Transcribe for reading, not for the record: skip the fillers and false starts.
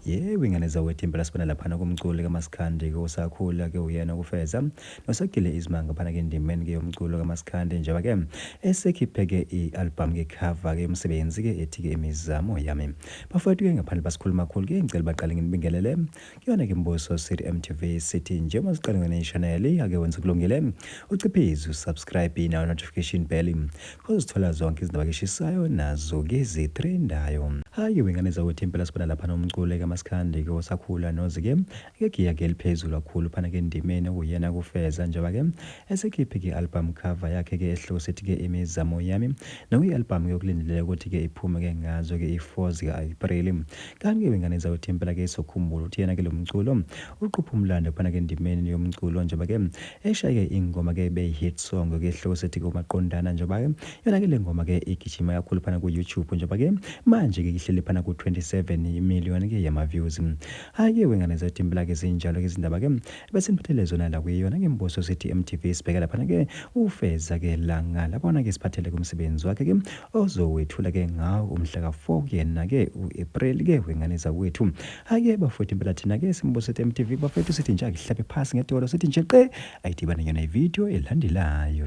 Yebo, ingane zawethu impela sibona laphana kumculo kaMaskandi kosakhula ke uyena ukufeza nosakile izimanga phana ke endimeni ke yomculo kaMaskandi njengoba ke esekhiphe ke i-album ke cover ke umsebenzi ke ethi ke imizamo yami bafowethu ke ngaphandle basikhuluma kakhulu ke ngicela baqale nginibingelele kuyona ke Mbuso City MTV City njengoba siqale ngene channel ake wenza kulungile uciphize usubscribe na notification bell uzithola zonke izindaba keshisayo nazo ke zitrendayo. Hayi wengane zawethu impela sibona laphana umculo kaMaskandi ke osakhula nozi ke giya ke liphezulu kakhulu phana ke endimeni uyena kufeza njengoba ke esekhiphe ke album cover yakhe ke ehloko sethi ke imizamo yami nokuyi-album ke yokulindeleka ukuthi ke iphume ke ngazo ke i-4 zika-April. Kanti ke wengane zawethu impela ke sokhumbula ukuthi yena ke lo mculo uqupha umlando phana ke endimeni yomculo njengoba ke eshaye ke ingoma ke be-hit song ke ehloko sethi ke umaqondana njengoba ke yona ke le ngoma ke igijima kakhulu phana ku-YouTube njengoba ke manje ke ihleli phana ku-27 million ke yama-views. Hayi-ke wengane zethu impela ke zinjalo ke izindaba ke bese niphathele zona la kuyona ke Mbuso City MTV sibheka laphana ke ufeza ke langa labona ke siphathele kumsebenzi wakhe ke ozowethula ke ngawo umhla ka4 yena ke uApril ke wengane zakwethu. Hayi-ke bafowethu impela thina ke siMbuso City MTV bafowethu sithi nje akuhlabe phasi ngedolo sithi nje ayidibane yona ivideo elandelayo.